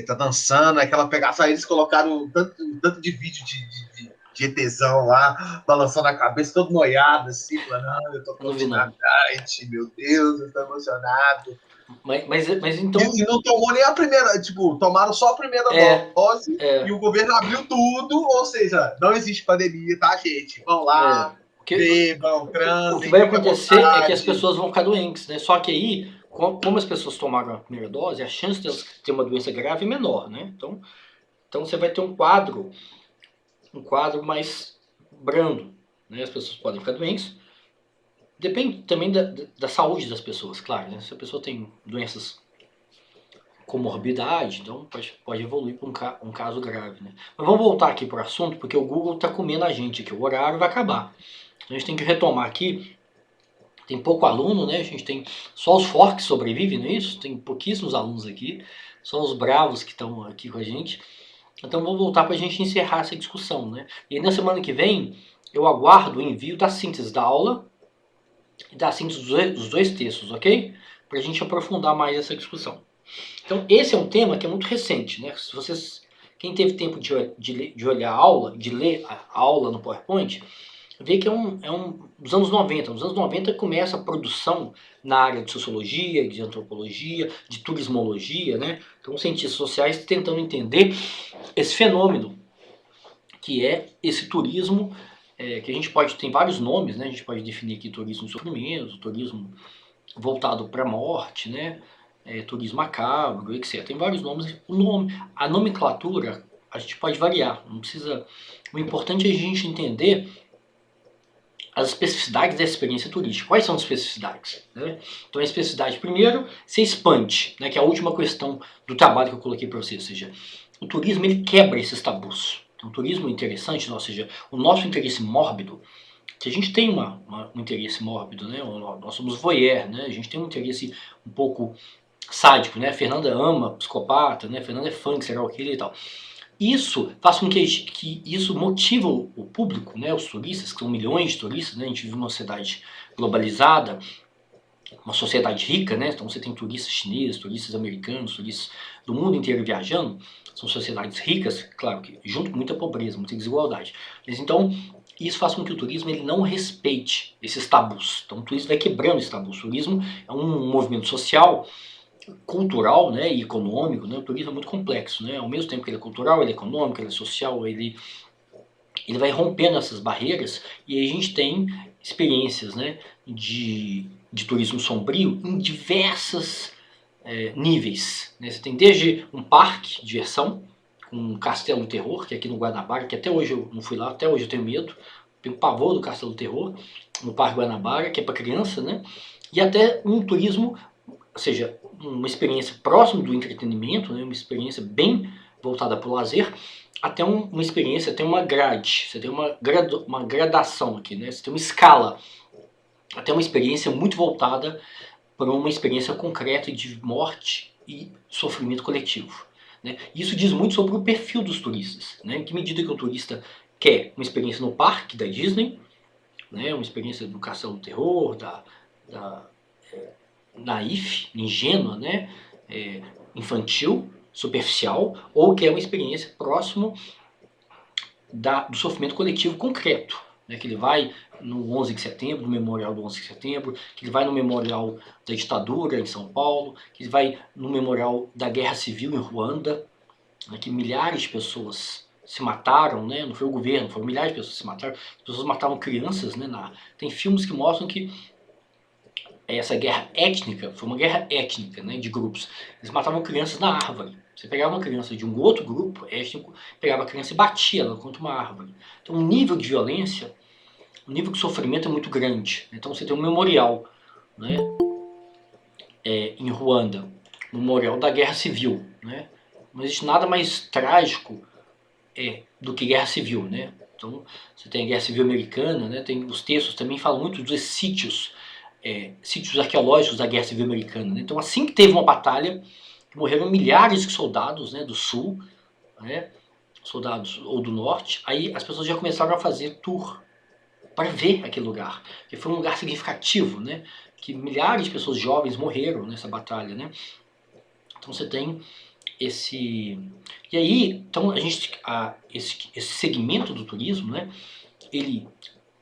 tá dançando, aquela pegação, aí eles colocaram tanto de vídeo de ETzão lá, balançando a cabeça, todo noiado, assim, falando, eu tô Eu não vi curtindo a não. kite, meu Deus, eu tô emocionado. Mas então, E não tomou nem a primeira, tipo, tomaram só a primeira é, dose e é, o governo abriu tudo, ou seja, não existe pandemia, tá, gente? Vão é. lá, Porque bebam, o que transem, vai fiquem à acontecer é que as vontade. pessoas vão ficar doentes, né? Só que aí, como as pessoas tomaram a primeira dose, a chance delas terem uma doença grave é menor, né? Então você vai ter um quadro mais brando, né? As pessoas podem ficar doentes. Depende também da saúde das pessoas, claro, né? Se a pessoa tem doenças comorbidade, então pode evoluir para um caso grave, né? Mas vamos voltar aqui para o assunto, porque o Google está comendo a gente aqui, o horário vai acabar. A gente tem que retomar aqui. Tem pouco aluno, né? A gente tem só os fortes que sobrevivem, não é isso? Tem pouquíssimos alunos aqui, só os bravos que estão aqui com a gente. Então vamos voltar para a gente encerrar essa discussão, né? E aí, na semana que vem eu aguardo o envio da síntese da aula e da síntese dos dois textos, ok? Para a gente aprofundar mais essa discussão. Então esse é um tema que é muito recente, né? Se vocês, quem teve tempo de olhar a aula, de ler a aula no PowerPoint, vê que é dos anos 90. Nos anos 90 começa a produção na área de sociologia, de antropologia, de turismologia, né? Então, cientistas sociais tentando entender esse fenômeno que é esse turismo, que a gente pode, tem vários nomes, né? A gente pode definir aqui turismo de sofrimento, turismo voltado para a morte, né? Turismo macabro, etc. Tem vários nomes. A nomenclatura, a gente pode variar, não precisa. O importante é a gente entender as especificidades dessa experiência turística. Quais são as especificidades? Né? Então a especificidade, primeiro, se expande, né, que é a última questão do trabalho que eu coloquei para você, ou seja, o turismo ele quebra esses tabus. Então, o turismo interessante, ou seja, o nosso interesse mórbido, que a gente tem um interesse mórbido, né? Nós somos voyeur, né? A gente tem um interesse um pouco sádico, né? A Fernanda ama psicopata, né? A Fernanda é funk, serial killer e tal. Isso faz com que isso motiva o público, né, os turistas, que são milhões de turistas, né, a gente vive numa sociedade globalizada, uma sociedade rica, né, então você tem turistas chineses, turistas americanos, turistas do mundo inteiro viajando, são sociedades ricas, claro que junto com muita pobreza, muita desigualdade. Mas então isso faz com que o turismo ele não respeite esses tabus. Então o turismo vai quebrando esses tabus. O turismo é um movimento social cultural, né, e econômico, né, o turismo é muito complexo, né, ao mesmo tempo que ele é cultural, ele é econômico, ele é social, ele vai rompendo essas barreiras e aí a gente tem experiências, né, de turismo sombrio em diversos níveis, né, você tem desde um parque de diversão, um castelo do terror, que é aqui no Guanabara, que até hoje eu não fui lá, até hoje eu tenho medo, tenho pavor do castelo do terror, no Parque Guanabara, que é para criança, né, e até um turismo, ou seja, uma experiência próxima do entretenimento, né, uma experiência bem voltada para o lazer, até uma experiência, até uma grade, você tem uma gradação aqui, né, você tem uma escala, até uma experiência muito voltada para uma experiência concreta de morte e sofrimento coletivo. Né. Isso diz muito sobre o perfil dos turistas, né, em que medida que o turista quer uma experiência no parque da Disney, né, uma experiência do Castelo do Terror, da naif, ingênua, né, é, infantil, superficial, ou que é uma experiência próximo do sofrimento coletivo concreto, né, que ele vai no 11 de setembro, no memorial do 11 de setembro, que ele vai no memorial da ditadura em São Paulo, que ele vai no memorial da guerra civil em Ruanda, né, que milhares de pessoas se mataram, né, não foi o governo, foram milhares de pessoas que se mataram, as pessoas matavam crianças, né, tem filmes que mostram que essa guerra étnica foi uma guerra étnica, né, de grupos. Eles matavam crianças na árvore. Você pegava uma criança de um outro grupo étnico, pegava a criança e batia ela contra uma árvore. Então o nível de violência, o nível de sofrimento é muito grande. Então você tem um memorial, né, em Ruanda, um memorial da guerra civil. Né? Não existe nada mais trágico do que guerra civil. Né? Então você tem a guerra civil americana, né, tem, os textos também falam muito dos sítios sítios arqueológicos da Guerra Civil Americana. Né? Então, assim que teve uma batalha, morreram milhares de soldados, né, do sul, né, soldados ou do norte, aí as pessoas já começaram a fazer tour para ver aquele lugar, que foi um lugar significativo, né, que milhares de pessoas jovens morreram nessa batalha. Né? Então você tem esse... E aí, então, esse segmento do turismo, né, ele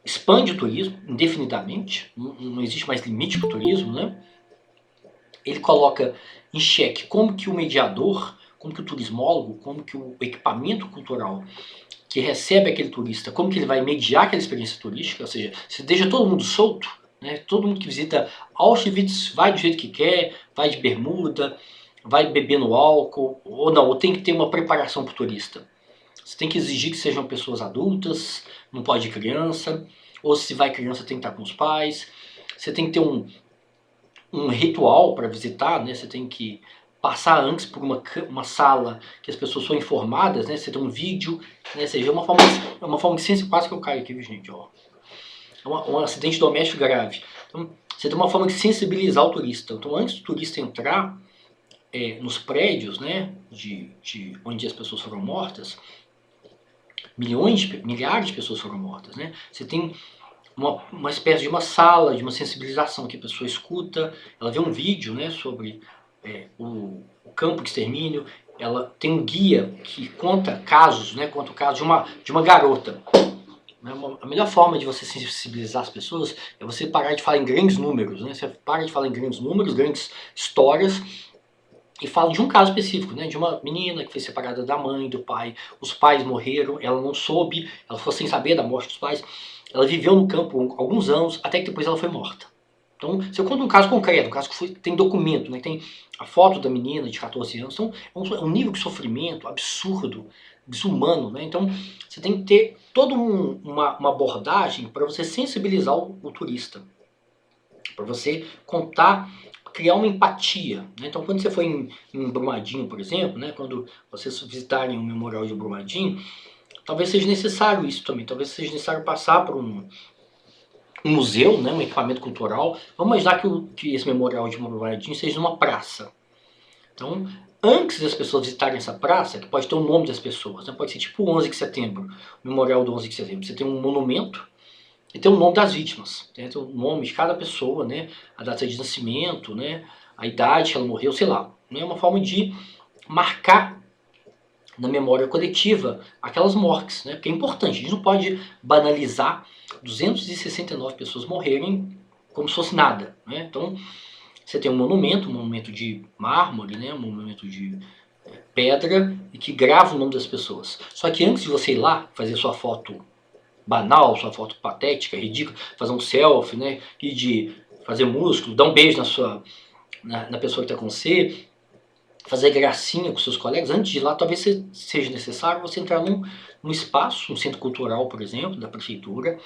expande o turismo indefinidamente, não existe mais limite para o turismo, né? Ele coloca em xeque como que o mediador, como que o turismólogo, como que o equipamento cultural que recebe aquele turista, como que ele vai mediar aquela experiência turística, ou seja, se deixa todo mundo solto, né? Todo mundo que visita Auschwitz vai do jeito que quer, vai de bermuda, vai bebendo álcool, ou não, ou tem que ter uma preparação para o turista. Você tem que exigir que sejam pessoas adultas, não pode criança, ou se vai criança tem que estar com os pais. Você tem que ter um ritual para visitar, né? Você tem que passar antes por uma sala que as pessoas são informadas, né? Você tem um vídeo, né? Ou seja, é uma forma de sensibilizar, quase que eu caio aqui, gente, ó. Um acidente doméstico grave. Então, você tem uma forma de sensibilizar o turista. Então, antes do turista entrar nos prédios, né, de onde as pessoas foram mortas, milhares de pessoas foram mortas, né? Você tem uma espécie de uma sala, de uma sensibilização que a pessoa escuta, ela vê um vídeo, né, sobre o campo de extermínio, ela tem um guia que conta casos, né, conta o caso de uma garota. A melhor forma de você sensibilizar as pessoas é você parar de falar em grandes números, né? Você para de falar em grandes números, grandes histórias, e fala de um caso específico, né? De uma menina que foi separada da mãe, do pai, os pais morreram, ela não soube, ela ficou sem saber da morte dos pais, ela viveu no campo alguns anos, até que depois ela foi morta. Então, se eu conto um caso concreto, um caso que tem documento, né? Tem a foto da menina de 14 anos, então é um nível de sofrimento absurdo, desumano, né? Então, você tem que ter toda uma abordagem para você sensibilizar o turista, para você contar, criar uma empatia, né? Então, quando você foi em Brumadinho, por exemplo, né? Quando vocês visitarem o Memorial de Brumadinho, talvez seja necessário isso também, talvez seja necessário passar por um museu, né, um equipamento cultural. Vamos imaginar que esse Memorial de Brumadinho seja uma praça. Então, antes das pessoas visitarem essa praça, que pode ter o nome das pessoas, né, pode ser tipo o 11 de setembro, o Memorial do 11 de setembro, você tem um monumento e tem o nome das vítimas, né, tem o nome de cada pessoa, né, a data de nascimento, né, a idade que ela morreu, sei lá. É uma forma de marcar na memória coletiva aquelas mortes, né? Porque é importante, a gente não pode banalizar 269 pessoas morrerem como se fosse nada, né? Então, você tem um monumento de mármore, né? Um monumento de pedra, e que grava o nome das pessoas. Só que antes de você ir lá fazer sua foto banal, sua foto patética, ridícula, fazer um selfie, né? E de fazer músculo, dar um beijo na pessoa que está com você, fazer gracinha com seus colegas, antes de ir lá, talvez seja necessário você entrar num espaço, um centro cultural, por exemplo, da prefeitura,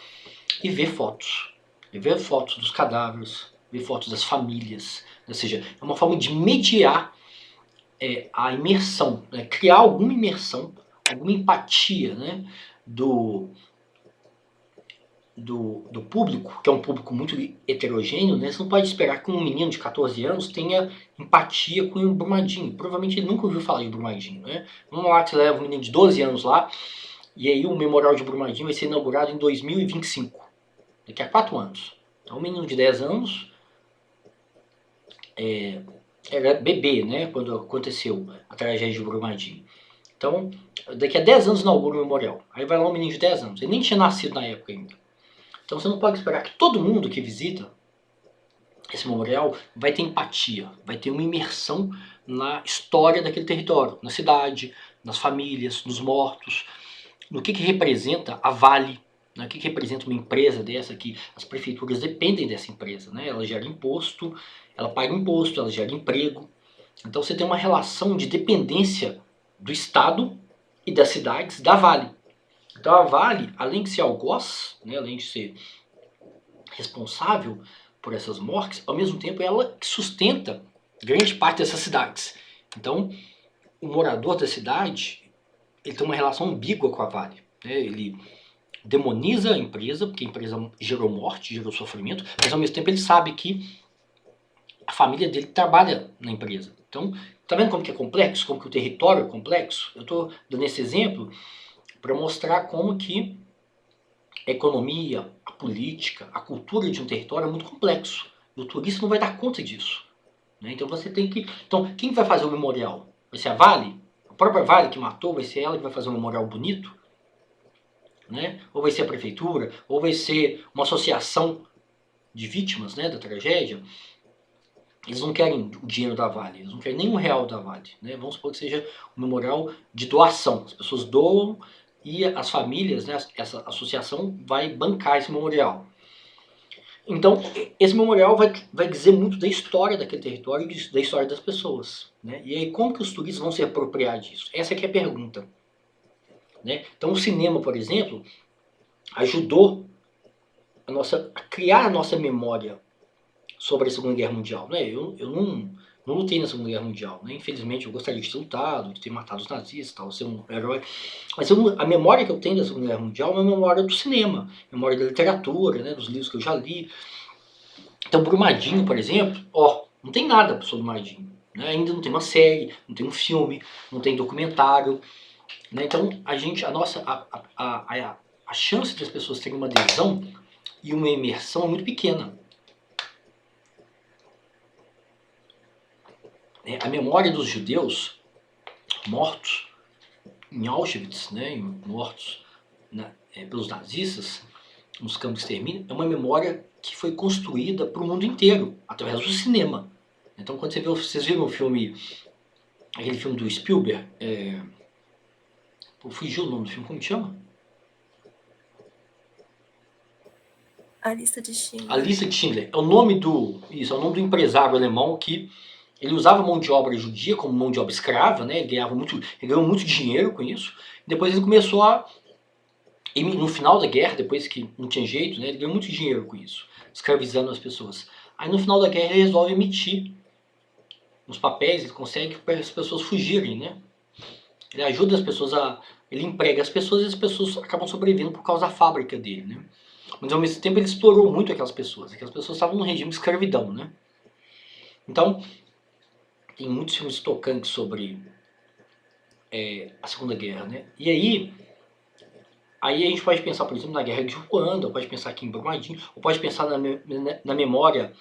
e ver fotos. E ver fotos dos cadáveres, ver fotos das famílias. Ou seja, é uma forma de mediar a imersão, né? Criar alguma imersão, alguma empatia, né? do público, que é um público muito heterogêneo, né? Você não pode esperar que um menino de 14 anos tenha empatia com o Brumadinho. Provavelmente ele nunca ouviu falar de Brumadinho, né? Vamos lá que você leva um menino de 12 anos lá, e aí o Memorial de Brumadinho vai ser inaugurado em 2025, daqui a 4 anos. Então um menino de 10 anos era bebê, né? Quando aconteceu a tragédia de Brumadinho. Então, daqui a 10 anos inaugura o Memorial. Aí vai lá um menino de 10 anos, ele nem tinha nascido na época ainda. Então você não pode esperar que todo mundo que visita esse memorial vai ter empatia, vai ter uma imersão na história daquele território, na cidade, nas famílias, nos mortos, no que representa a Vale, né? O que representa uma empresa dessa, que as prefeituras dependem dessa empresa, né? Ela gera imposto, ela paga imposto, ela gera emprego. Então você tem uma relação de dependência do Estado e das cidades da Vale. Então a Vale, além de ser algoz, né, além de ser responsável por essas mortes, ao mesmo tempo ela sustenta grande parte dessas cidades. Então o morador da cidade, ele tem uma relação ambígua com a Vale, né? Ele demoniza a empresa, porque a empresa gerou morte, gerou sofrimento, mas ao mesmo tempo ele sabe que a família dele trabalha na empresa. Então, tá vendo como que é complexo, como que o território é complexo? Eu estou dando esse exemplo para mostrar como que a economia, a política, a cultura de um território é muito complexo. E o turista não vai dar conta disso, né? Então você tem que... Então, quem vai fazer o memorial? Vai ser a Vale? A própria Vale que matou, vai ser ela que vai fazer um memorial bonito? Né? Ou vai ser a prefeitura? Ou vai ser uma associação de vítimas, né, da tragédia? Eles não querem o dinheiro da Vale, eles não querem nem R$1 da Vale. Né? Vamos supor que seja um memorial de doação. As pessoas doam e as famílias, né, essa associação vai bancar esse memorial. Então, esse memorial vai dizer muito da história daquele território e da história das pessoas. Né? E aí, como que os turistas vão se apropriar disso? Essa é que é a pergunta. Né? Então, o cinema, por exemplo, ajudou a criar a nossa memória sobre a Segunda Guerra Mundial. Né? Eu não lutei na Segunda Guerra Mundial. Né? Infelizmente, eu gostaria de ter lutado, de ter matado os nazistas, tal, ser um herói. Mas a memória que eu tenho da Segunda Guerra Mundial é uma memória do cinema, memória da literatura, né? Dos livros que eu já li. Então, Brumadinho, por exemplo, não tem nada sobre Brumadinho. Né? Ainda não tem uma série, não tem um filme, não tem documentário. Né? Então, a chance das pessoas terem uma adesão e uma imersão é muito pequena. A memória dos judeus mortos em Auschwitz, né, mortos pelos nazistas, nos campos de extermínio, é uma memória que foi construída para o mundo inteiro, através do cinema. Então, quando vocês viram o filme, aquele filme do Spielberg, fugiu o nome do filme, como chama? A Lista de Schindler. A Lista de Schindler. É o nome do empresário alemão que ele usava mão de obra judia como mão de obra escrava, né? Ele ganhou muito dinheiro com isso. Depois ele começou no final da guerra, depois que não tinha jeito, né? Ele ganhou muito dinheiro com isso, escravizando as pessoas. Aí no final da guerra ele resolve emitir uns papéis, ele consegue para as pessoas fugirem, né? Ele ajuda as pessoas ele emprega as pessoas e as pessoas acabam sobrevivendo por causa da fábrica dele, né? Mas ao mesmo tempo ele explorou muito aquelas pessoas estavam num regime de escravidão, né? Então, tem muitos filmes tocantes sobre a Segunda Guerra, né? E aí a gente pode pensar, por exemplo, na Guerra de Ruanda, ou pode pensar aqui em Brumadinho, ou pode pensar na memória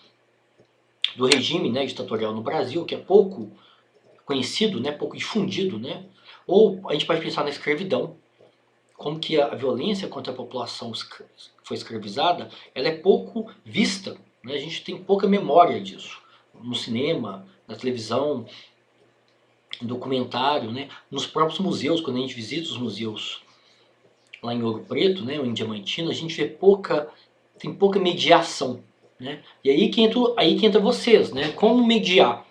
do regime, né, ditatorial no Brasil, que é pouco conhecido, né, pouco difundido, né? Ou a gente pode pensar na escravidão, como que a violência contra a população que foi escravizada, ela é pouco vista, né? A gente tem pouca memória disso. No cinema, na televisão, no documentário, né? Nos próprios museus, quando a gente visita os museus lá em Ouro Preto, né, ou em Diamantina, a gente vê tem pouca mediação. Né? E aí que entra vocês, né? Como mediar?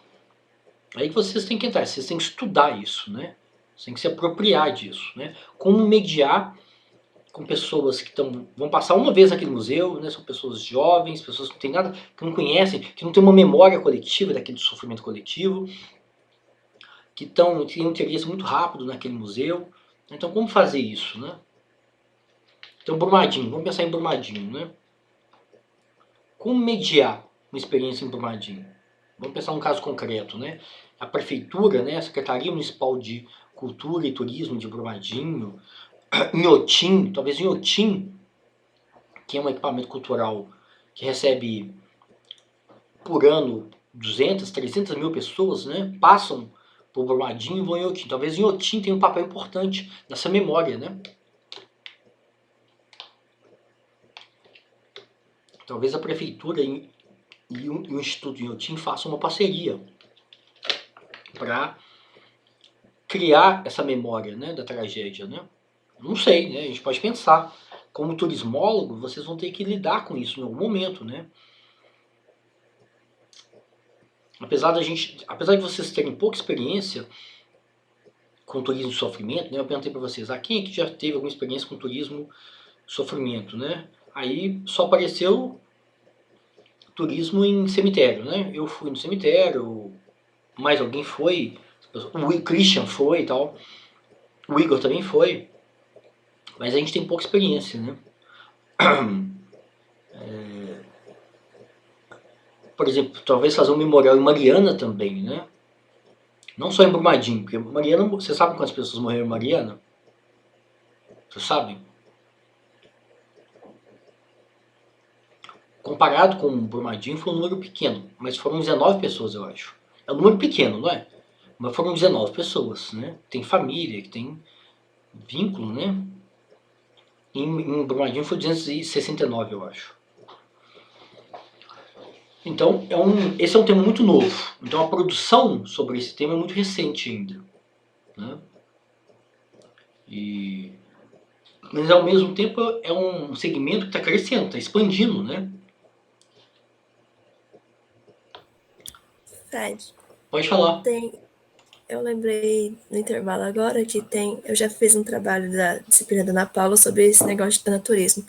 Aí que vocês têm que entrar, vocês têm que estudar isso, né? Vocês têm que se apropriar disso, né? Como mediar com pessoas que vão passar uma vez naquele museu, né? São pessoas jovens, pessoas que não têm nada, que não conhecem, que não têm uma memória coletiva daquele sofrimento coletivo, que têm um interesse muito rápido naquele museu. Então, como fazer isso, né? Então, Brumadinho, vamos pensar em Brumadinho, né? Como mediar uma experiência em Brumadinho? Vamos pensar num caso concreto, né? A prefeitura, né? A Secretaria Municipal de Cultura e Turismo de Brumadinho, Inhotim, talvez Inhotim, que é um equipamento cultural que recebe por ano 200, 300 mil pessoas, né? Passam por Brumadinho e vão em Inhotim. Talvez Inhotim tenha um papel importante nessa memória, né? Talvez a prefeitura e o Instituto Inhotim façam uma parceria para criar essa memória, né, da tragédia, né? Não sei, né? A gente pode pensar. Como turismólogo, vocês vão ter que lidar com isso em algum momento, né? Apesar de vocês terem pouca experiência com turismo de sofrimento, né? Eu perguntei para vocês, quem aqui já teve alguma experiência com turismo de sofrimento, né? Aí só apareceu turismo em cemitério, né? Eu fui no cemitério, mais alguém foi, o Christian foi e tal, o Igor também foi, mas a gente tem pouca experiência, né? Por exemplo, talvez fazer um memorial em Mariana também, né? Não só em Brumadinho, porque Mariana, você sabe quantas pessoas morreram em Mariana? Você sabe? Comparado com Brumadinho, foi um número pequeno, mas foram 19 pessoas, eu acho. É um número pequeno, não é? Mas foram 19 pessoas, né? Tem família, que tem vínculo, né? Em Brumadinho foi 269, eu acho. Então, esse é um tema muito novo. Então, a produção sobre esse tema é muito recente ainda, né? Mas, ao mesmo tempo, é um segmento que está crescendo, está expandindo, né? Fred, Pode falar. eu lembrei no intervalo agora que eu já fiz um trabalho da disciplina da Ana Paula sobre esse negócio de tanatorismo.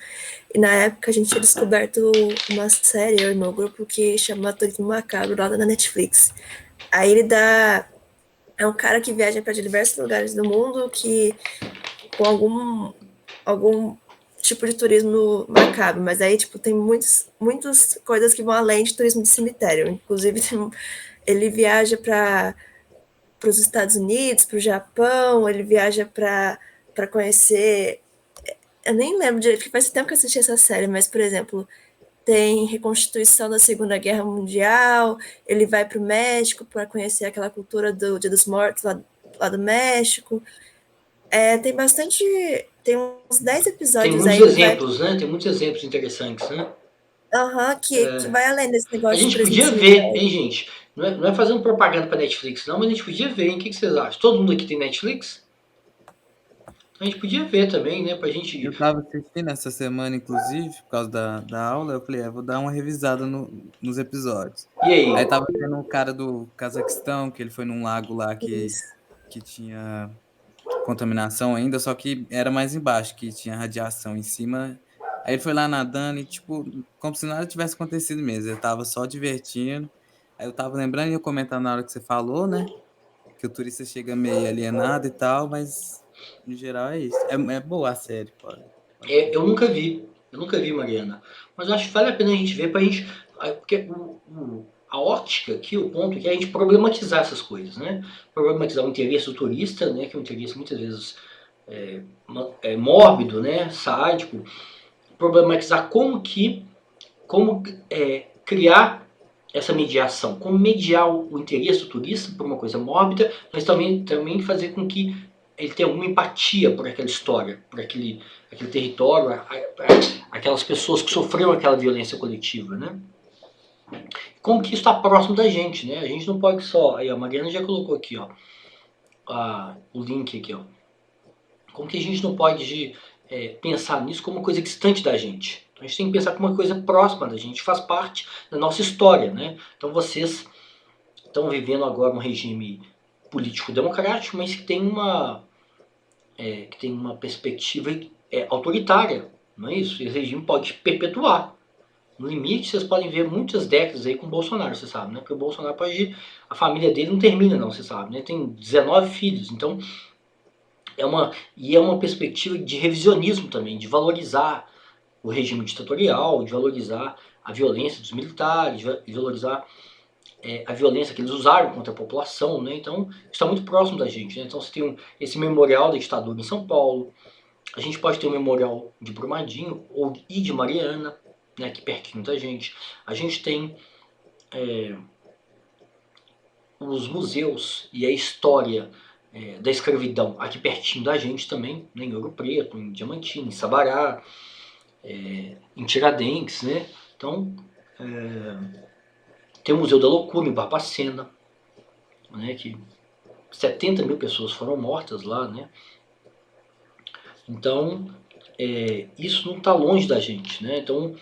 E na época a gente tinha descoberto uma série, eu e meu grupo, que chama Turismo Macabro, lá da Netflix. Aí é um cara que viaja para diversos lugares do mundo com algum tipo de turismo macabro, mas aí tipo tem muitas coisas que vão além de turismo de cemitério. Inclusive ele viaja para os Estados Unidos, para o Japão, ele viaja para conhecer. Eu nem lembro direito, porque faz tempo que eu assisti essa série, mas, por exemplo, tem reconstituição da Segunda Guerra Mundial, ele vai para o México para conhecer aquela cultura do Dia dos Mortos lá do México. Tem bastante. Tem uns 10 Tem episódios muitos aí, ele vai. exemplos, né? Tem muitos exemplos interessantes, né? Que vai além desse A negócio de gente turismo de podia ver, cemitério. hein, gente? Não é fazendo propaganda pra Netflix, não, mas a gente podia ver, hein? O que vocês acham? Todo mundo aqui tem Netflix? A gente podia ver também, né? Pra gente. Eu tava assistindo essa semana, inclusive, por causa da aula, eu falei, vou dar uma revisada nos episódios. E aí? Aí tava vendo um cara do Cazaquistão, que ele foi num lago lá Isso. que tinha contaminação ainda, só que era mais embaixo, que tinha radiação em cima. Aí ele foi lá nadando e, tipo, como se nada tivesse acontecido mesmo. Ele tava só divertindo. Aí eu tava lembrando e eu comentando na hora que você falou, né? Que o turista chega meio alienado e tal, mas no geral é isso. É boa a série, pode ver. Eu nunca vi. Eu nunca vi, Mariana. Mas acho que vale a pena a gente ver pra gente. Porque a ótica aqui, o ponto aqui é a gente problematizar essas coisas, né? Problematizar o interesse do turista, né? Que é um interesse muitas vezes mórbido, né? Sádico. Problematizar como criar essa mediação, como mediar o interesse do turista por uma coisa mórbida, mas também fazer com que ele tenha alguma empatia por aquela história, por aquele território, aquelas pessoas que sofreram aquela violência coletiva, né? Como que isso está próximo da gente, né? A gente não pode só... Aí a Mariana já colocou aqui, ó, o link aqui, ó. Como que a gente não pode pensar nisso como uma coisa distante da gente? A gente tem que pensar como uma coisa próxima da gente, faz parte da nossa história, né? Então vocês estão vivendo agora um regime político democrático, mas que tem uma perspectiva autoritária, não é isso? Esse regime pode perpetuar. No limite, vocês podem ver muitas décadas aí com o Bolsonaro, você sabe, né? Porque o Bolsonaro a família dele não termina, não, você sabe, né? Tem 19 filhos, então é uma perspectiva de revisionismo também, de valorizar o regime ditatorial, de valorizar a violência dos militares, de valorizar a violência que eles usaram contra a população, né? Então, está muito próximo da gente, né? Então, você tem esse memorial da ditadura em São Paulo, a gente pode ter um memorial de Brumadinho e de Mariana, né, aqui pertinho da gente. A gente tem os museus e a história da escravidão aqui pertinho da gente também, né, em Ouro Preto, em Diamantina, em Sabará, em Tiradentes, né? Então, tem o Museu da Loucura em Barbacena, né, que 70 mil pessoas foram mortas lá, né? Então, isso não está longe da gente, né? Então,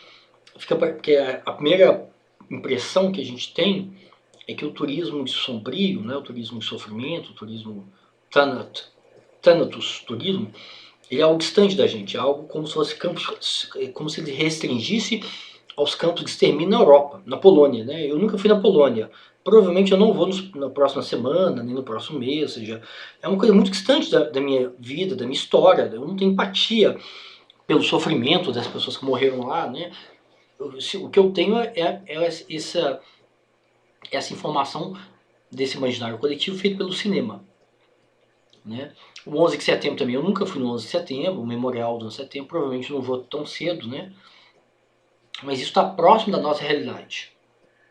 porque a primeira impressão que a gente tem é que o turismo de sombrio, né, o turismo de sofrimento, o turismo Thanatos turismo, ele é algo distante da gente, é algo como se fosse como se ele restringisse aos campos de extermínio na Europa, na Polônia, né? Eu nunca fui na Polônia, provavelmente eu não vou na próxima semana, nem no próximo mês, ou seja, é uma coisa muito distante da minha vida, da minha história, eu não tenho empatia pelo sofrimento das pessoas que morreram lá, né? O que eu tenho é essa informação desse imaginário coletivo feito pelo cinema, né? O 11 de setembro também, eu nunca fui no 11 de setembro, o memorial do 11 de setembro, provavelmente não vou tão cedo, né? Mas isso está próximo da nossa realidade,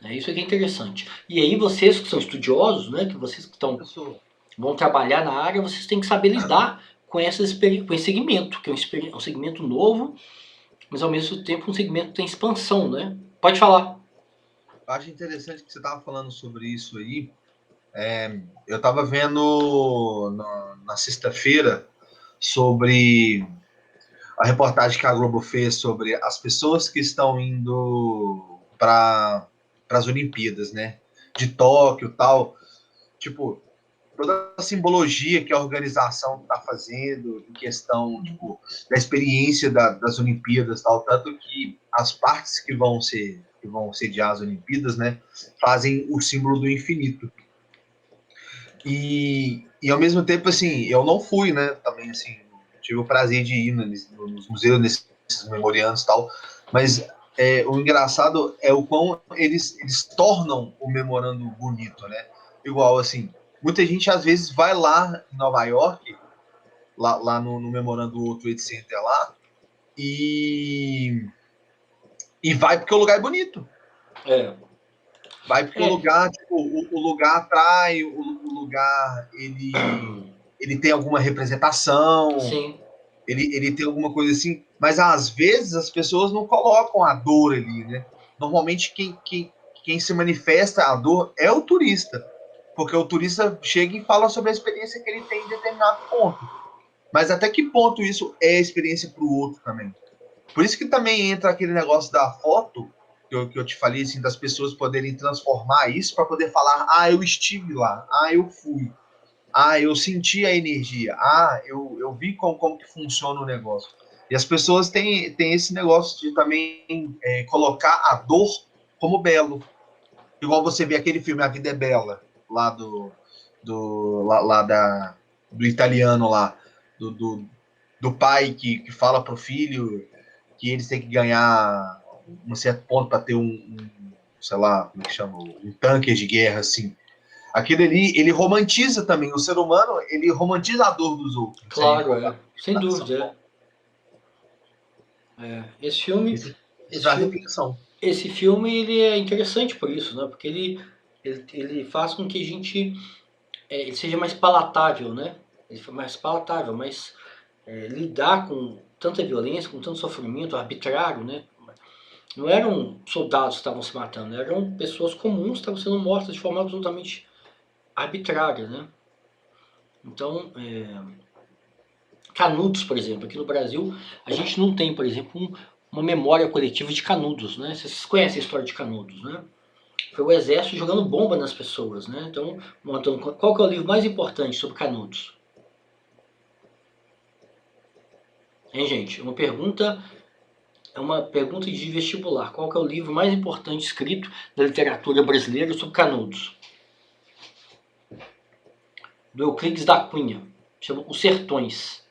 Isso é que é interessante. E aí vocês que são estudiosos, né, que vocês que vão trabalhar na área, vocês têm que saber lidar com esse segmento, que é um segmento novo, mas ao mesmo tempo um segmento que tem expansão, né? Pode falar. Eu acho interessante que você estava falando sobre isso aí. Eu estava vendo na sexta-feira sobre a reportagem que a Globo fez sobre as pessoas que estão indo para as Olimpíadas, né? De Tóquio e tal. Tipo, toda a simbologia que a organização está fazendo em questão tipo, da experiência das Olimpíadas tal, tanto que as partes que vão sediar as Olimpíadas, né, fazem o símbolo do infinito. E ao mesmo tempo, assim, eu não fui, né, também, assim, tive o prazer de ir nos museus, nesses memoriandos e tal, mas o engraçado é o quão eles tornam o memorando bonito, né? Igual, assim, muita gente às vezes vai lá em Nova York, lá no memorando do World Trade Center lá, e vai porque o lugar é bonito. Vai porque o lugar, tipo, o lugar atrai, o lugar ele tem alguma representação, Sim. ele tem alguma coisa assim, mas às vezes as pessoas não colocam a dor ali, né? Normalmente quem se manifesta a dor é o turista, porque o turista chega e fala sobre a experiência que ele tem em determinado ponto. Mas até que ponto isso é experiência para o outro também? Por isso que também entra aquele negócio da foto, que eu te falei, assim, das pessoas poderem transformar isso para poder falar, eu estive lá, eu fui, eu senti a energia, eu vi como que funciona o negócio. E as pessoas têm esse negócio de também colocar a dor como belo. Igual você vê aquele filme A Vida é Bela, lá do italiano lá, do pai que fala pro filho que eles têm que ganhar um certo ponto para ter sei lá, como é que chama? Um tanque de guerra, assim. Aquilo ali, ele romantiza também. O ser humano, ele romantiza a dor dos outros. Claro, sem dúvida. Esse filme... Esse filme ele é interessante por isso, né? Porque ele faz com que a gente ele seja mais palatável, né? Ele foi mais palatável, mas lidar com tanta violência, com tanto sofrimento arbitrário, né? Não eram soldados que estavam se matando, eram pessoas comuns que estavam sendo mortas de forma absolutamente arbitrária, né? Então, Canudos, por exemplo, aqui no Brasil a gente não tem, por exemplo, uma memória coletiva de Canudos, né? Vocês conhecem a história de Canudos, né? Foi o exército jogando bomba nas pessoas, né? Então, montando, qual que é o livro mais importante sobre Canudos? Hein, gente? É uma pergunta de vestibular. Qual que é o livro mais importante escrito da literatura brasileira sobre Canudos? Do Euclides da Cunha. Chama Os Sertões.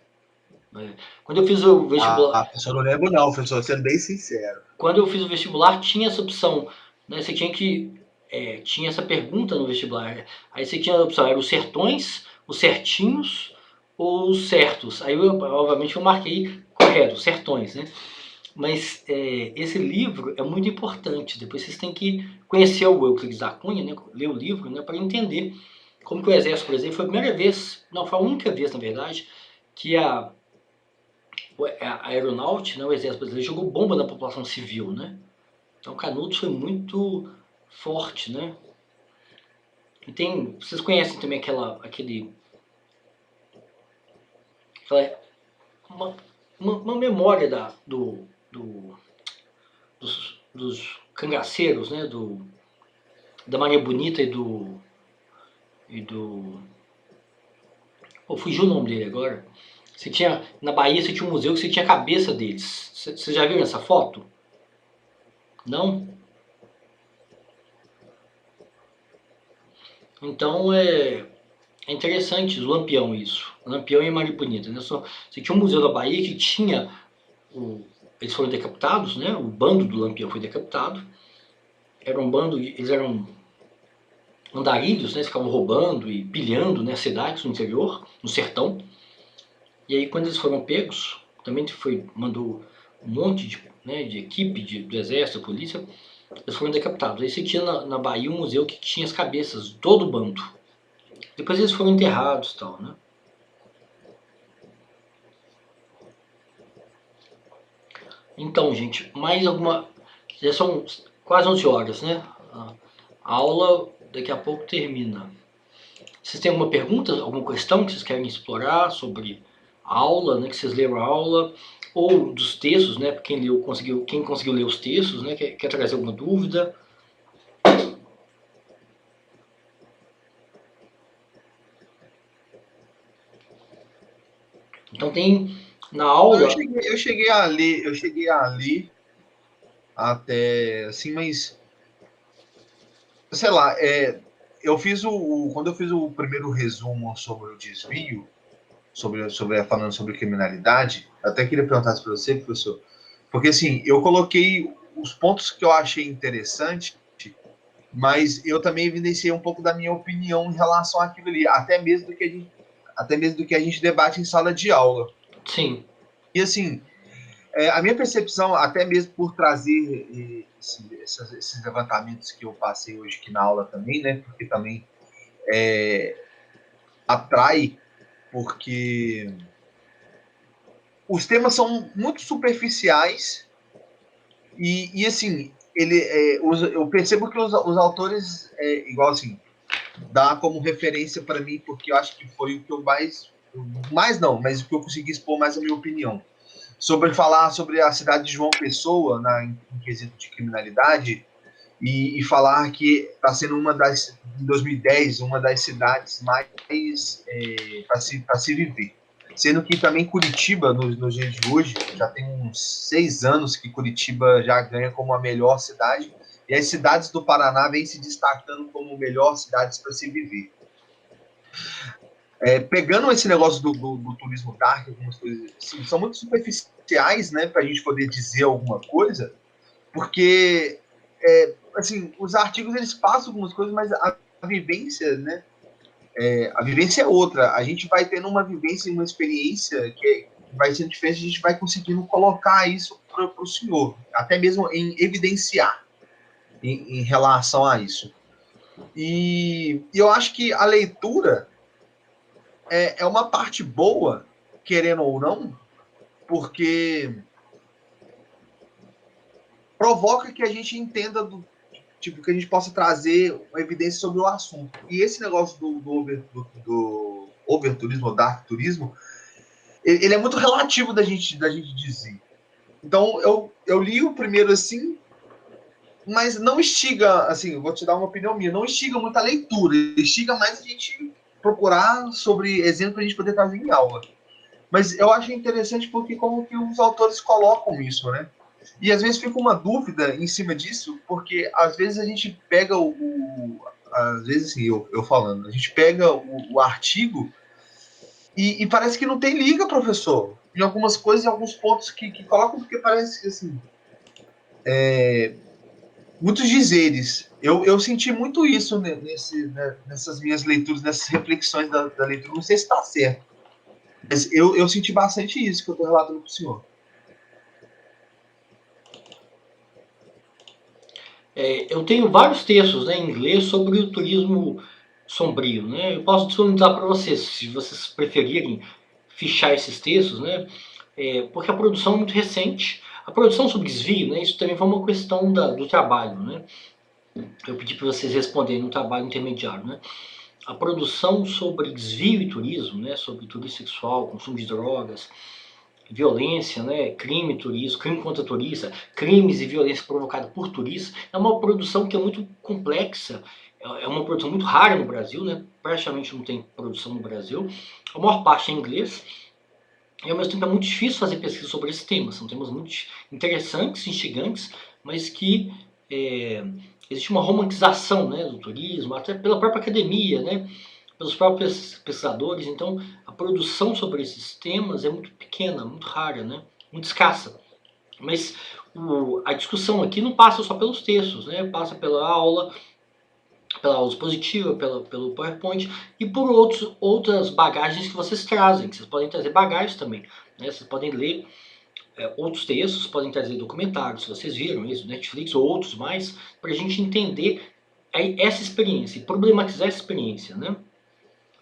Quando eu fiz o vestibular... professor, não lembro não, professor, sendo bem sincero. Quando eu fiz o vestibular, tinha essa opção, né? Você tinha que... tinha essa pergunta no vestibular. Aí você tinha a opção, era os sertões, os certinhos ou os certos. Aí, obviamente, eu marquei correto, os sertões, né? Mas esse livro é muito importante. Depois vocês têm que conhecer o Euclides da Cunha, né? Ler o livro, né? Para entender como que o exército, por exemplo, foi a primeira vez, não, foi a única vez, na verdade, que a aeronáutica, né, o exército brasileiro, jogou bomba na população civil, né? Então Canudos foi muito forte, né? E vocês conhecem também uma memória dos cangaceiros, né? Da Maria Bonita e do fugiu o nome dele agora. Na Bahia você tinha um museu que você tinha a cabeça deles. Você já viu essa foto? Não? Então é interessante, o Lampião isso. Lampião e Maria Bonita. Né? Você tinha um museu da Bahia que tinha... eles foram decapitados, né? O bando do Lampião foi decapitado. Eles eram andarilhos, né? Eles ficavam roubando e pilhando, né, cidades no interior, no sertão. E aí quando eles foram pegos, também mandou um monte de equipe do exército, da polícia, Eles foram decapitados. Aí você tinha na Bahia um museu que tinha as cabeças de todo o bando. Depois eles foram enterrados e tal, né? Então, gente, mais alguma... Já são quase 11 horas, né? A aula daqui a pouco termina. Vocês têm alguma pergunta, alguma questão que vocês querem explorar sobre a aula, né? Que vocês leram a aula, ou dos textos, né? Quem leu, quem conseguiu ler os textos, né? Quer trazer alguma dúvida? Então tem na aula... Eu cheguei a ler até assim, mas sei lá, quando eu fiz o primeiro resumo sobre o desvio, falando sobre criminalidade, eu até queria perguntar isso para você, professor, porque assim, eu coloquei os pontos que eu achei interessante, mas eu também evidenciei um pouco da minha opinião em relação àquilo ali, até mesmo do que a gente debate em sala de aula. Sim. E assim, a minha percepção, até mesmo por trazer esses levantamentos que eu passei hoje aqui na aula também, né? Porque também atrai, porque os temas são muito superficiais e assim, eu percebo que os autores, igual assim, dá como referência para mim, porque eu acho que foi o que eu mas o que eu consegui expor mais a minha opinião. Falar sobre a cidade de João Pessoa, em quesito de criminalidade, e falar que está sendo em 2010, uma das cidades mais para se viver. Sendo que também Curitiba, nos dias de hoje, já tem uns 6 anos que Curitiba já ganha como a melhor cidade, e as cidades do Paraná vêm se destacando como melhor cidades para se viver. Pegando esse negócio do turismo dark, algumas coisas assim, são muito superficiais, né, para a gente poder dizer alguma coisa, porque assim, os artigos eles passam algumas coisas, mas a vivência, né, a vivência é outra. A gente vai tendo uma vivência e uma experiência que vai sendo diferente, a gente vai conseguindo colocar isso para o senhor, até mesmo em evidenciar em relação a isso. E eu acho que a leitura é uma parte boa, querendo ou não, porque provoca que a gente entenda que a gente possa trazer uma evidência sobre o assunto. E esse negócio do overturismo, dark turismo, ele é muito relativo da gente dizer. Então, eu li o primeiro assim, mas não instiga, assim, vou te dar uma opinião minha, não instiga muito a leitura, instiga mais a gente procurar sobre exemplos para a gente poder trazer em aula. Mas eu acho interessante porque como que os autores colocam isso, né? E às vezes fica uma dúvida em cima disso, porque às vezes a gente pega às vezes assim, eu falando, a gente pega o artigo e parece que não tem liga, professor. Em algumas coisas, em alguns pontos que colocam, porque parece que assim, muitos dizeres. Eu senti muito isso nessas minhas leituras, nessas reflexões da leitura. Não sei se está certo, mas eu senti bastante isso que eu estou relatando para o senhor. Eu tenho vários textos, né, em inglês sobre o turismo sombrio, né? Eu posso disponibilizar para vocês, se vocês preferirem fichar esses textos, né? Porque a produção é muito recente. A produção sobre desvio, né? Isso também foi uma questão do trabalho, né? Eu pedi para vocês responderem no trabalho intermediário, né? A produção sobre desvio e turismo, né? Sobre turismo sexual, consumo de drogas, violência, né, crime turismo, crime contra turista, crimes e violência provocada por turistas, é uma produção que é muito complexa, é uma produção muito rara no Brasil, né, praticamente não tem produção no Brasil, a maior parte é em inglês, e ao mesmo tempo é muito difícil fazer pesquisa sobre esse tema, são temas muito interessantes, instigantes, mas que existe uma romantização, né, do turismo, até pela própria academia, né, pelos próprios pesquisadores. Então a produção sobre esses temas é muito pequena, muito rara, né? Muito escassa. Mas a discussão aqui não passa só pelos textos, né? Passa pela aula expositiva, pelo PowerPoint e por outras bagagens que vocês trazem. Vocês podem trazer bagagens também, né? Vocês podem ler outros textos, podem trazer documentários, se vocês viram isso, Netflix ou outros mais, para a gente entender essa experiência e problematizar essa experiência, né?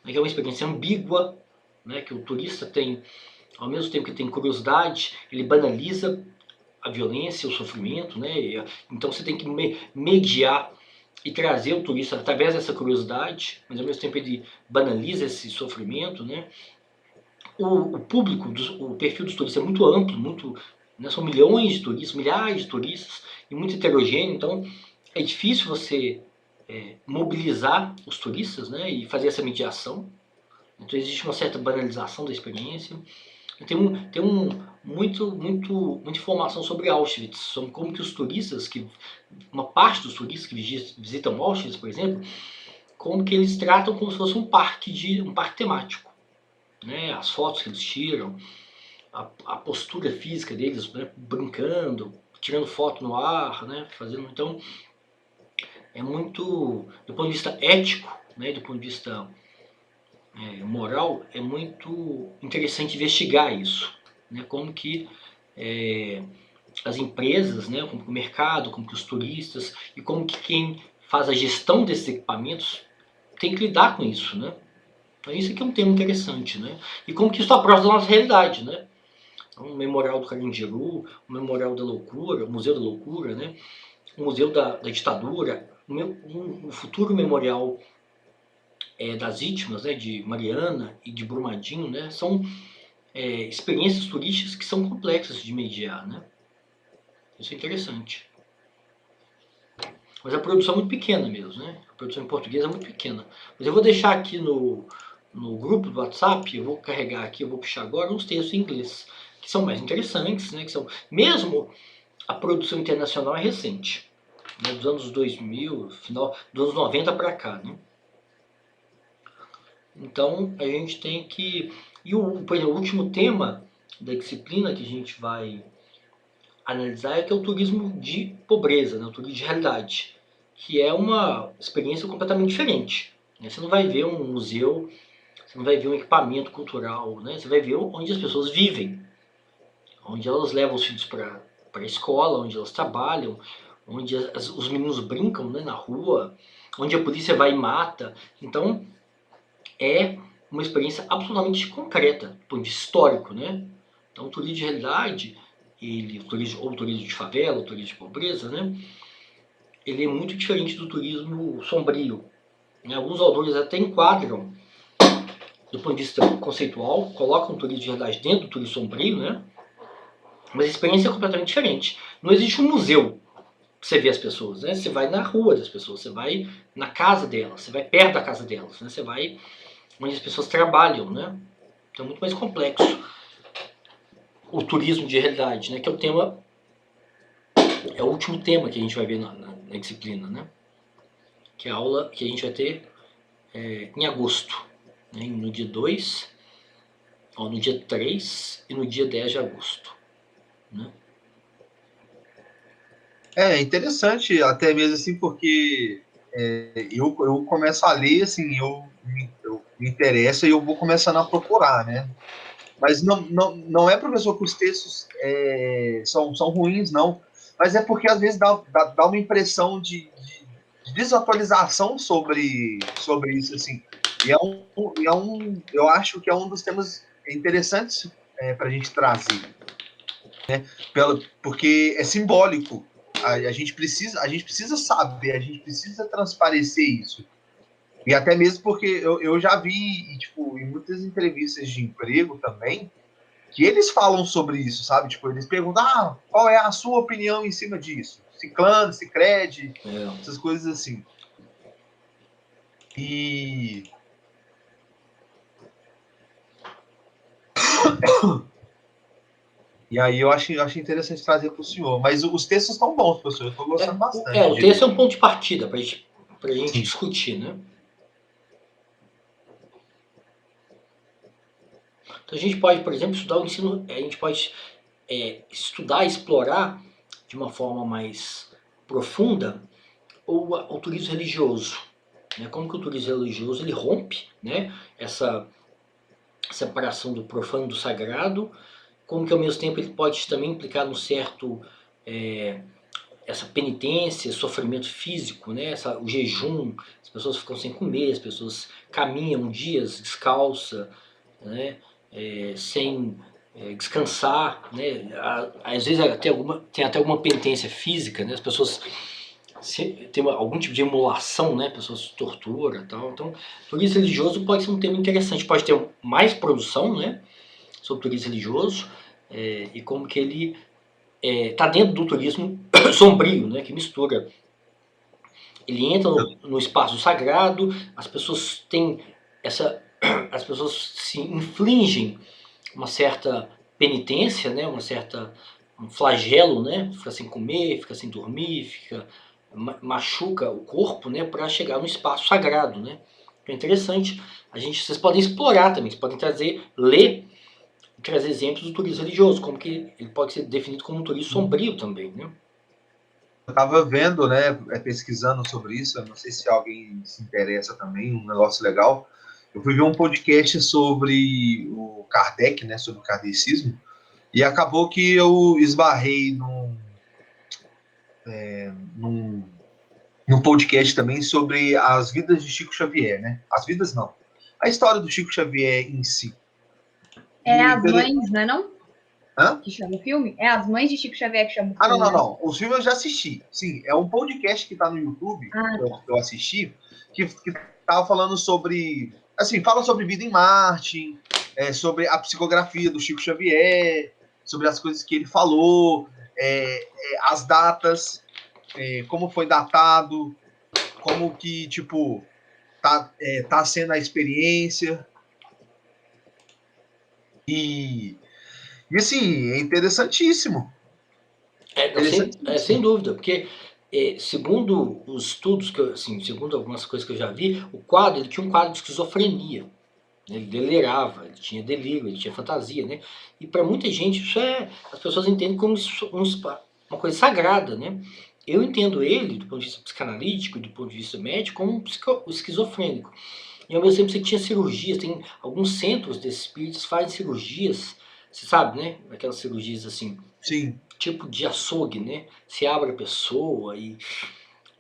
Que é uma experiência ambígua, né? Que o turista tem, ao mesmo tempo que tem curiosidade, ele banaliza a violência, o sofrimento, né? Então você tem que mediar e trazer o turista através dessa curiosidade, mas ao mesmo tempo ele banaliza esse sofrimento, né? O público, o perfil dos turistas é muito amplo, muito, né? São milhões de turistas, milhares de turistas e muito heterogêneo, então é difícil você mobilizar os turistas, né? E fazer essa mediação. Então existe uma certa banalização da experiência. Tem muita informação sobre Auschwitz, sobre como que os turistas, uma parte dos turistas que visitam Auschwitz, por exemplo, como que eles tratam como se fosse um parque temático, né? As fotos que eles tiram, a postura física deles, né? Brincando, tirando foto no ar, né? Então é muito, do ponto de vista ético, né? Do ponto de vista moral, é muito interessante investigar isso, né? Como que as empresas, né? Como que o mercado, como que os turistas e como que quem faz a gestão desses equipamentos tem que lidar com isso, né? Então isso aqui é um tema interessante, né? E como que isso está próximo da nossa realidade, né? O Memorial do Carandiru, o Memorial da Loucura, o Museu da Loucura, né? O Museu da Ditadura, o futuro memorial das vítimas, né, de Mariana e de Brumadinho, né, são experiências turísticas que são complexas de mediar, né? Isso é interessante. Mas a produção é muito pequena mesmo, né? A produção em português é muito pequena. Mas eu vou deixar aqui no grupo do WhatsApp, eu vou carregar aqui, eu vou puxar agora uns textos em inglês, que são mais interessantes, né? Que são, mesmo a produção internacional é recente, né, dos anos 2000, final dos anos 90 para cá, né? Então a gente tem que... E por exemplo, o último tema da disciplina que a gente vai analisar é que é o turismo de pobreza, né? O turismo de realidade, que é uma experiência completamente diferente, né? Você não vai ver um museu, você não vai ver um equipamento cultural, né? Você vai ver onde as pessoas vivem, onde elas levam os filhos para a escola, onde elas trabalham, onde os meninos brincam, né, na rua, onde a polícia vai e mata. Então é uma experiência absolutamente concreta, do ponto de vista histórico, né? Então o turismo de realidade, o turismo de favela, o turismo de pobreza, né? Ele é muito diferente do turismo sombrio, né? Alguns autores até enquadram, do ponto de vista conceitual, colocam o turismo de realidade dentro do turismo sombrio, né? Mas a experiência é completamente diferente. Não existe um museu pra você ver as pessoas, né? Você vai na rua das pessoas, você vai na casa delas, você vai perto da casa delas, né? Você vai onde as pessoas trabalham, né? Então é muito mais complexo o turismo de realidade, né? Que é o tema, é o último tema que a gente vai ver na disciplina, né? Que é a aula que a gente vai ter em agosto, né? No dia 2, no dia 3 e no dia 10 de agosto, né? É interessante, até mesmo assim, porque eu começo a ler, assim, eu me interessa e eu vou começando a procurar, né? Mas não é, professor, que os textos são ruins, não. Mas é porque, às vezes, dá uma impressão de desatualização sobre isso, assim. E eu acho que é um dos temas interessantes para a gente trazer, né? Porque é simbólico. A gente precisa saber, a gente precisa transparecer isso. E até mesmo porque eu já vi, tipo, em muitas entrevistas de emprego também, que eles falam sobre isso, sabe? Tipo, eles perguntam, qual é a sua opinião em cima disso? Ciclano, Cicred, essas coisas assim. E aí eu acho interessante trazer para o senhor. Mas os textos estão bons, professor. Eu estou gostando bastante. O texto é um ponto de partida para a gente discutir, né? Então a gente pode, por exemplo, estudar o ensino, a gente pode estudar, explorar de uma forma mais profunda o turismo religioso, né? Como que o turismo religioso ele rompe, né, essa separação do profano do sagrado, como que ao mesmo tempo ele pode também implicar num certo... essa penitência, sofrimento físico, né? O jejum, as pessoas ficam sem comer, as pessoas caminham dias descalça, né? Sem descansar, né? Às vezes tem até alguma penitência física, né? As pessoas tem algum tipo de emulação, né? Pessoas se torturam e tal. Então, turismo religioso pode ser um tema interessante, pode ter mais produção, né? Sobre turismo religioso e como que ele está dentro do turismo sombrio, né, que mistura. Ele entra no espaço sagrado, as pessoas têm as pessoas se infligem uma certa penitência, né, um flagelo, né, fica sem comer, fica sem dormir, machuca o corpo, né, para chegar no espaço sagrado, né. É interessante. Vocês podem explorar também, vocês podem ler e trazer exemplos do turismo religioso, como que ele pode ser definido como um turismo sombrio também, né? Eu estava vendo, né, pesquisando sobre isso, eu não sei se alguém se interessa também, um negócio legal. Eu fui ver um podcast sobre o Kardec, né, sobre o kardecismo, e acabou que eu esbarrei num podcast também sobre as vidas de Chico Xavier, né? As vidas não. A história do Chico Xavier em si. As Mães, não é não? Hã? Que chama o filme? É As Mães de Chico Xavier que chama o filme. Não. Os filmes eu já assisti. Sim, é um podcast que tá no YouTube, que eu assisti, que tava falando sobre... Assim, fala sobre vida em Marte, sobre a psicografia do Chico Xavier, sobre as coisas que ele falou, as datas, como foi datado, como que, tipo, tá sendo a experiência. E assim, é interessantíssimo. Sem dúvida, porque segundo os estudos, segundo algumas coisas que eu já vi, ele tinha um quadro de esquizofrenia. Né? Ele delirava, ele tinha delírio, ele tinha fantasia, né? E para muita gente isso as pessoas entendem como uma coisa sagrada, né? Eu entendo ele, do ponto de vista psicanalítico e do ponto de vista médico, como um esquizofrênico. E ao mesmo tempo você tinha cirurgias, tem alguns centros desses espíritos fazem cirurgias, você sabe, né? Aquelas cirurgias assim, sim, tipo de açougue, né? Se abre a pessoa e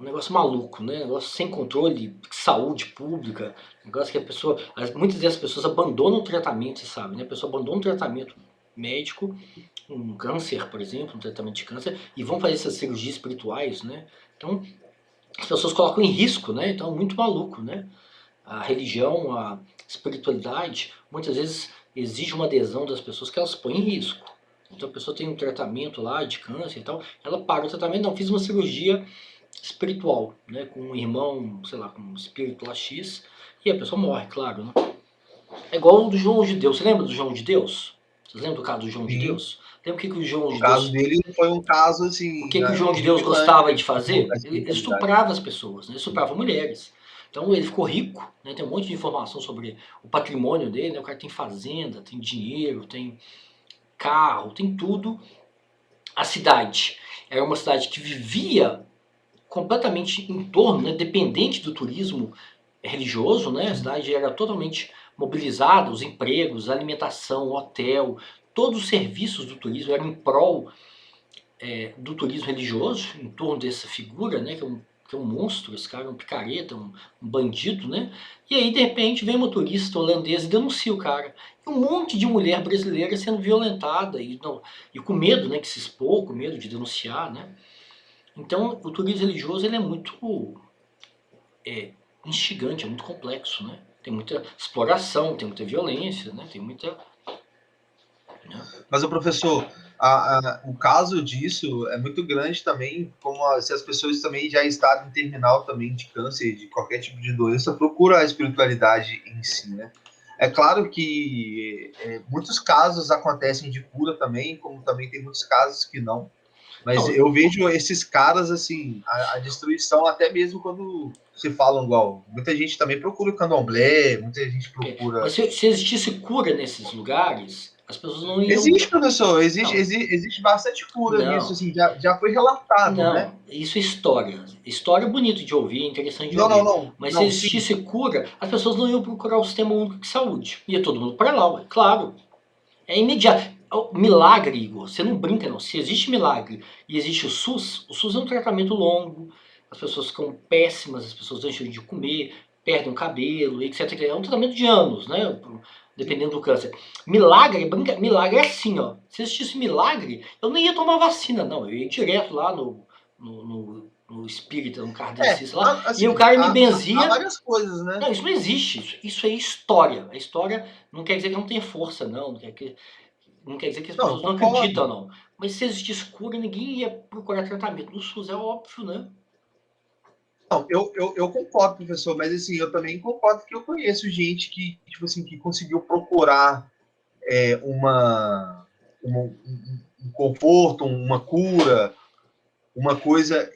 um negócio maluco, né? Um negócio sem controle de saúde pública, um negócio que muitas vezes as pessoas abandonam o tratamento, você sabe, né? A pessoa abandona o tratamento médico, um câncer, por exemplo, um tratamento de câncer, e vão fazer essas cirurgias espirituais, né? Então, as pessoas colocam em risco, né? Então, é muito maluco, né? A religião, a espiritualidade, muitas vezes exige uma adesão das pessoas que elas põem em risco. Então a pessoa tem um tratamento lá de câncer e tal, ela para o tratamento, não, fiz uma cirurgia espiritual, né, com um irmão, sei lá, com um espírito lá X, e a pessoa morre, claro, né? É igual o do João de Deus, você lembra do João de Deus? Vocês lembram do caso do João de Deus? Lembra o que o João de Deus... O caso dele foi um caso assim... O que o João de Deus gostava de fazer? Ele estuprava as pessoas, né? Ele estuprava mulheres. Então ele ficou rico, né? Tem um monte de informação sobre o patrimônio dele, né? O cara tem fazenda, tem dinheiro, tem carro, tem tudo. A cidade era uma cidade que vivia completamente em torno, né? Dependente do turismo religioso, né? A cidade era totalmente mobilizada, os empregos, a alimentação, o hotel, todos os serviços do turismo eram em prol do turismo religioso, em torno dessa figura, né? Que é um monstro, esse cara é um picareta, um bandido, né? E aí, de repente, vem um motorista holandês e denuncia o cara. E um monte de mulher brasileira sendo violentada e com medo, né, de se expor, com medo de denunciar, né? Então, o turismo religioso ele é muito instigante, é muito complexo, né? Tem muita exploração, tem muita violência, né? Tem muita... Né? Mas, professor, o caso disso é muito grande também, como se as pessoas também já estão em terminal também de câncer, de qualquer tipo de doença, procura a espiritualidade em si, né? É claro que muitos casos acontecem de cura também, como também tem muitos casos que não. Mas eu vejo esses caras, assim, a destruição, até mesmo quando se falam igual. Muita gente também procura o candomblé, muita gente procura... Mas se existisse cura nesses lugares... As pessoas não iam... Existe, professor, existe bastante cura nisso, assim, já foi relatado, né? Isso é história. História é bonito de ouvir, é interessante de ouvir. Não. Mas se existisse cura, as pessoas não iam procurar o Sistema Único de Saúde. Ia todo mundo para lá, claro. É imediato. milagre, Igor, você não brinca não. Se existe milagre e existe o SUS é um tratamento longo, as pessoas ficam péssimas, as pessoas deixam de comer, perdem o cabelo, etc. É um tratamento de anos, né? Dependendo do câncer. Milagre é assim, ó. Se existisse milagre, eu não ia tomar vacina, não. Eu ia direto lá no espírita, no kardecista lá, assim, e o cara me há benzia. várias coisas, né? Não, isso não existe. Isso é história. A história não quer dizer que não tenha força, não. Não quer dizer que as Não, eu pessoas não concordo. acreditam, não. Mas se existisse cura, ninguém ia procurar tratamento. No SUS é óbvio, né? Não, eu concordo, professor, mas assim, eu também concordo que eu conheço gente que, tipo assim, que conseguiu procurar um conforto, uma cura, uma coisa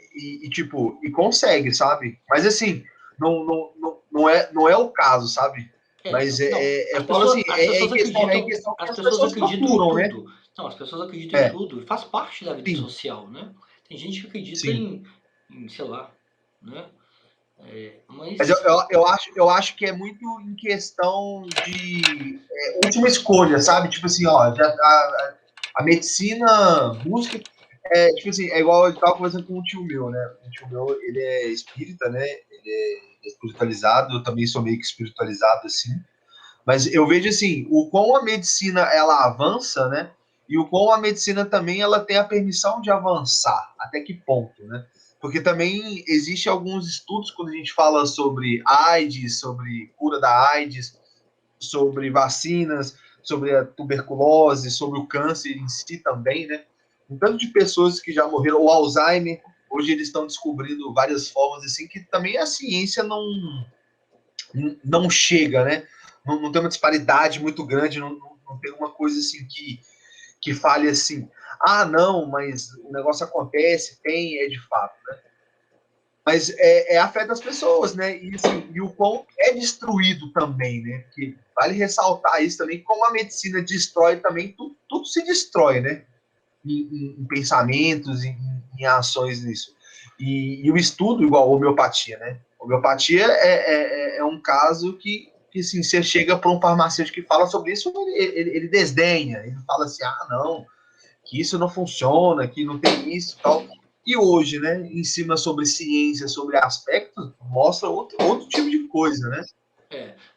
tipo, e consegue, sabe? Mas assim, não é o caso, sabe? Mas Não. eu falo assim, As pessoas é em questão que as as pessoas pessoas acreditam em procuram, né? tudo. Não, as pessoas acreditam em É, tudo. Faz parte da vida sim, social, né? Tem gente que acredita sim. em sei lá, né? Mas Mas eu acho que é muito em questão de última escolha, sabe? Tipo assim, ó, a medicina busca. Tipo assim, é igual eu estava conversando com um tio meu, né? Um tio meu, ele é espírita, né? Ele é espiritualizado, eu também sou meio que espiritualizado, assim. Mas eu vejo assim, o quão a medicina ela avança, né? E o quão a medicina também ela tem a permissão de avançar, até que ponto, né? Porque também existe alguns estudos quando a gente fala sobre AIDS, sobre cura da AIDS, sobre vacinas, sobre a tuberculose, sobre o câncer em si também, né? Um tanto de pessoas que já morreram, o Alzheimer, hoje eles estão descobrindo várias formas assim que também a ciência não chega, né? Não tem uma disparidade muito grande, não tem uma coisa assim que fale assim, ah, não, mas o negócio acontece, é de fato, né? Mas a fé das pessoas, né? E, assim, e o quão é destruído também, né? Porque vale ressaltar isso também, como a medicina destrói também, tudo se destrói, né? Em pensamentos, em ações nisso. E o estudo, igual a homeopatia, né? Homeopatia é um caso que assim, você chega para um farmacêutico que fala sobre isso, ele desdenha, ele fala assim, ah, não, que isso não funciona, que não tem isso e tal. E hoje, né, em cima sobre ciência, sobre aspectos, mostra outro tipo de coisa, né?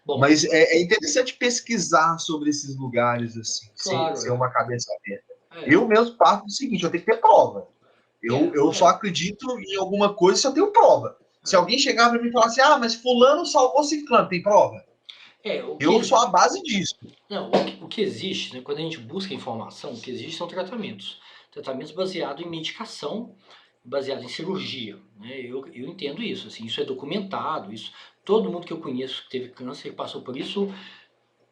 bom, Mas é interessante pesquisar sobre esses lugares, assim, claro, ser uma cabeça aberta. é, Eu mesmo parto do seguinte, eu tenho que ter prova. Eu só é, acredito em alguma coisa se eu tenho prova. Se é. alguém chegar para mim e falar assim, ah, mas fulano salvou ciclano, tem prova? O Eu que sou a base disso. Não, o que existe, né, quando a gente busca informação, o que existe são tratamentos. Tratamentos baseados em medicação, baseados em cirurgia. Né? Eu entendo isso, assim, isso é documentado, isso, todo mundo que eu conheço que teve câncer, passou por isso,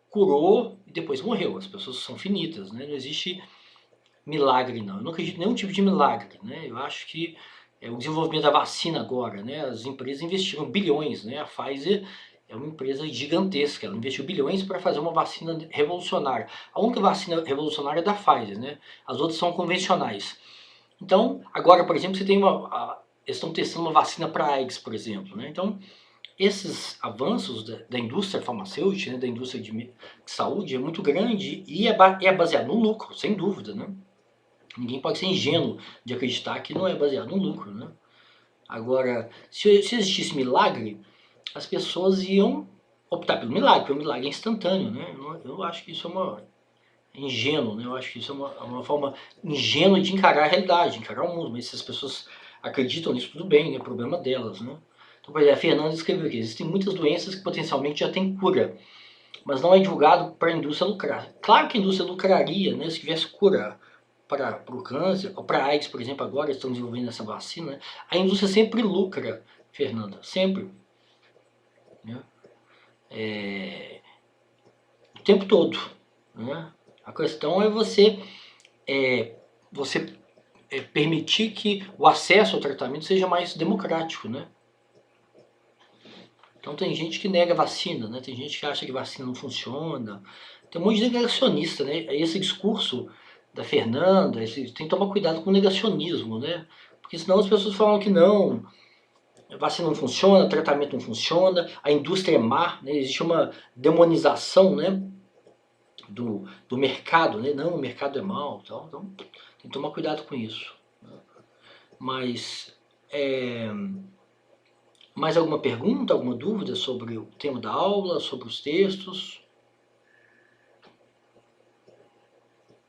curou e depois morreu. As pessoas são finitas, né? Não existe milagre, não. Eu não acredito em nenhum tipo de milagre. Né? Eu acho que o desenvolvimento da vacina agora, né? As empresas investiram bilhões, né? A Pfizer é uma empresa gigantesca, ela investiu bilhões para fazer uma vacina revolucionária. A única vacina revolucionária é da Pfizer, né? As outras são convencionais. Então, agora, por exemplo, você tem eles estão testando uma vacina para AIDS, por exemplo, né? Então, esses avanços da indústria farmacêutica, né, da indústria de saúde, é muito grande e é baseado no lucro, sem dúvida, né? Ninguém pode ser ingênuo de acreditar que não é baseado no lucro, né? Agora, se existisse milagre, as pessoas iam optar pelo milagre, porque o milagre é instantâneo, né? Eu acho que isso é ingênuo, né? Eu acho que isso é uma forma ingênua de encarar a realidade, de encarar o mundo. Mas se as pessoas acreditam nisso, tudo bem, é problema delas, né? Então, por exemplo, a Fernanda escreveu aqui, existem muitas doenças que potencialmente já têm cura, mas não é divulgado para a indústria lucrar. Claro que a indústria lucraria, né, se tivesse cura para o câncer, ou para a AIDS, por exemplo, agora estão desenvolvendo essa vacina, né? A indústria sempre lucra, Fernanda, sempre. Né? O tempo todo. Né? A questão é você permitir que o acesso ao tratamento seja mais democrático. Né? Então tem gente que nega vacina, né? Tem gente que acha que vacina não funciona, tem um monte de negacionista, né? Esse discurso da Fernanda, tem que tomar cuidado com o negacionismo, né? Porque senão as pessoas falam que não, a vacina não funciona, o tratamento não funciona, a indústria é má, né? Existe uma demonização, né, do mercado, né? Não, o mercado é mau, então tem que tomar cuidado com isso. Mas, mais alguma pergunta, alguma dúvida sobre o tema da aula, sobre os textos?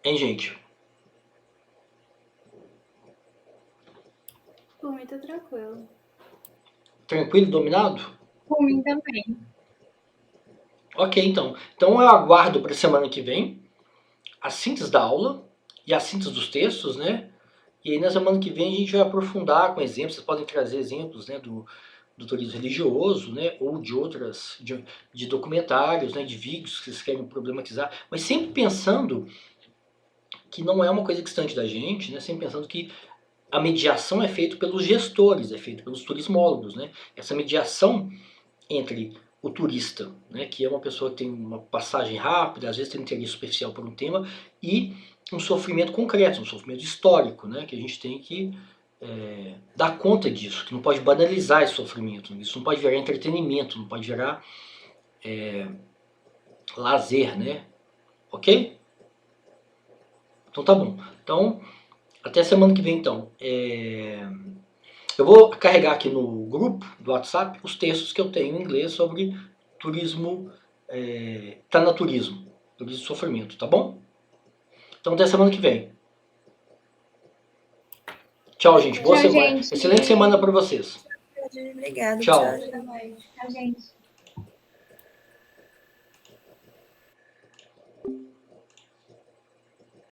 Hein, gente? Por mim tá tranquilo. Tranquilo, dominado? Por mim também. Ok, então. Então eu aguardo para a semana que vem a síntese da aula e a síntese dos textos, né? E aí na semana que vem a gente vai aprofundar com exemplos. Vocês podem trazer exemplos, né, do turismo religioso, né, ou de outras, de documentários, né, de vídeos que vocês querem problematizar, mas sempre pensando que não é uma coisa distante da gente, né, sempre pensando que a mediação é feita pelos gestores, é feita pelos turismólogos, né? Essa mediação entre o turista, né, que é uma pessoa que tem uma passagem rápida, às vezes tem interesse superficial por um tema, e um sofrimento concreto, um sofrimento histórico, né, que a gente tem que dar conta disso, que não pode banalizar esse sofrimento, isso não pode virar entretenimento, não pode virar lazer, né? Ok? Então tá bom. Então, até semana que vem então. Eu vou carregar aqui no grupo do WhatsApp os textos que eu tenho em inglês sobre turismo, tanaturismo, turismo de sofrimento, tá bom? Então até semana que vem. Tchau, gente. Boa Tchau, semana. gente. Excelente semana para vocês. Obrigada. Tchau. Tchau. Tchau, gente.